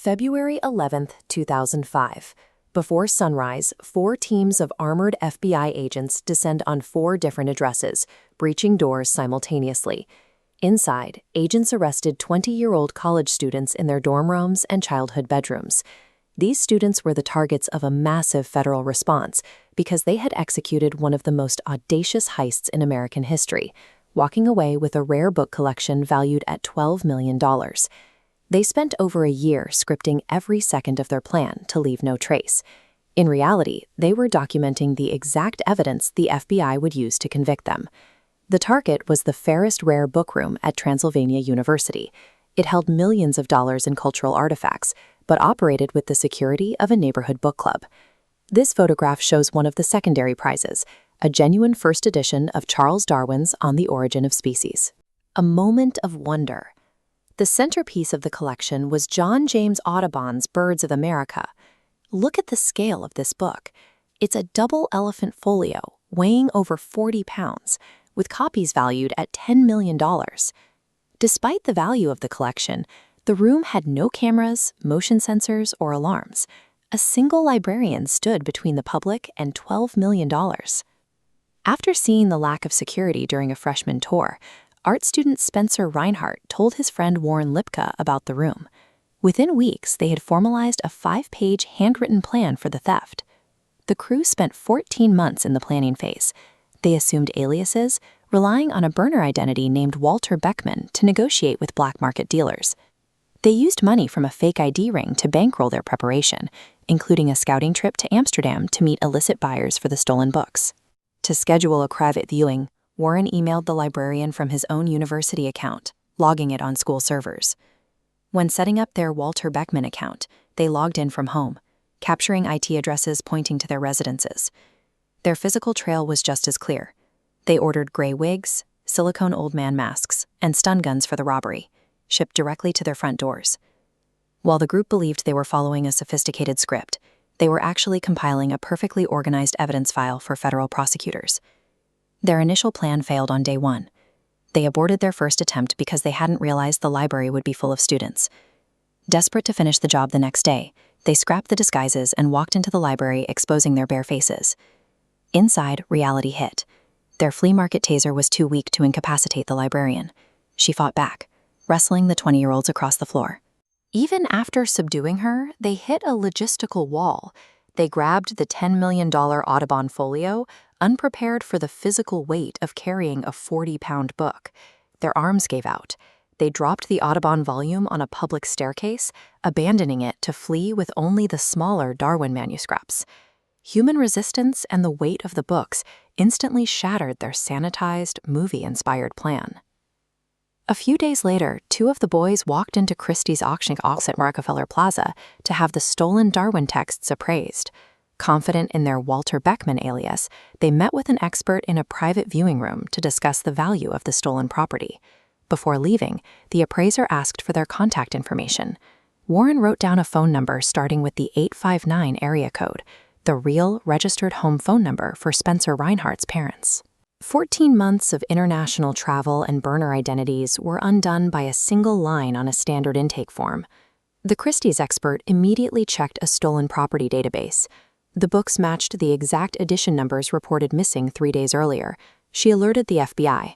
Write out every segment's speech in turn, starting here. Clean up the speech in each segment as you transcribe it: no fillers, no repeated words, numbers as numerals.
February 11, 2005. Before sunrise, 4 teams of armored FBI agents descend on 4 different addresses, breaching doors simultaneously. Inside, agents arrested 20-year-old college students in their dorm rooms and childhood bedrooms. These students were the targets of a massive federal response because they had executed one of the most audacious heists in American history, walking away with a rare book collection valued at $12 million. They spent over a year scripting every second of their plan to leave no trace. In reality, they were documenting the exact evidence the FBI would use to convict them. The target was the Fairest Rare Book Room at Transylvania University. It held millions of dollars in cultural artifacts, but operated with the security of a neighborhood book club. This photograph shows one of the secondary prizes, a genuine first edition of Charles Darwin's On the Origin of Species. A moment of wonder. The centerpiece of the collection was John James Audubon's Birds of America. Look at the scale of this book. It's a double elephant folio, weighing over 40 pounds, with copies valued at $10 million. Despite the value of the collection, the room had no cameras, motion sensors, or alarms. A single librarian stood between the public and $12 million. After seeing the lack of security during a freshman tour, art student Spencer Reinhardt told his friend Warren Lipka about the room. Within weeks, they had formalized a 5-page handwritten plan for the theft. The crew spent 14 months in the planning phase. They assumed aliases, relying on a burner identity named Walter Beckman to negotiate with black market dealers. They used money from a fake ID ring to bankroll their preparation, including a scouting trip to Amsterdam to meet illicit buyers for the stolen books. To schedule a private viewing, Warren emailed the librarian from his own university account, logging it on school servers. When setting up their Walter Beckman account, they logged in from home, capturing IP addresses pointing to their residences. Their physical trail was just as clear. They ordered gray wigs, silicone old man masks, and stun guns for the robbery, shipped directly to their front doors. While the group believed they were following a sophisticated script, they were actually compiling a perfectly organized evidence file for federal prosecutors. Their initial plan failed on day 1. They aborted their first attempt because they hadn't realized the library would be full of students. Desperate to finish the job the next day, they scrapped the disguises and walked into the library, exposing their bare faces. Inside, reality hit. Their flea market taser was too weak to incapacitate the librarian. She fought back, wrestling the 20-year-olds across the floor. Even after subduing her, they hit a logistical wall. They grabbed the $10 million Audubon folio, unprepared for the physical weight of carrying a 40-pound book. Their arms gave out. They dropped the Audubon volume on a public staircase, abandoning it to flee with only the smaller Darwin manuscripts. Human resistance and the weight of the books instantly shattered their sanitized, movie-inspired plan. A few days later, 2 of the boys walked into Christie's auction house at Rockefeller Plaza to have the stolen Darwin texts appraised. Confident in their Walter Beckman alias, they met with an expert in a private viewing room to discuss the value of the stolen property. Before leaving, the appraiser asked for their contact information. Warren wrote down a phone number starting with the 859 area code, the real registered home phone number for Spencer Reinhardt's parents. 14 months of international travel and burner identities were undone by a single line on a standard intake form. The Christie's expert immediately checked a stolen property database. The books matched the exact edition numbers reported missing 3 days earlier. She alerted the FBI.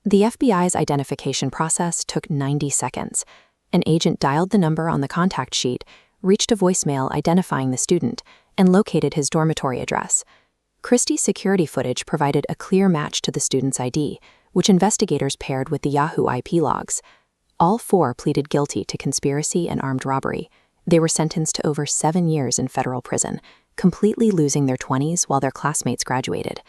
The FBI's identification process took 90 seconds. An agent dialed the number on the contact sheet, reached a voicemail identifying the student, and located his dormitory address. Christie's security footage provided a clear match to the student's ID, which investigators paired with the Yahoo IP logs. All 4 pleaded guilty to conspiracy and armed robbery. They were sentenced to over 7 years in federal prison, completely losing their 20s while their classmates graduated.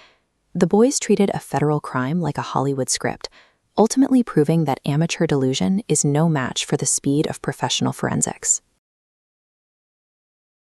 The boys treated a federal crime like a Hollywood script, ultimately proving that amateur delusion is no match for the speed of professional forensics.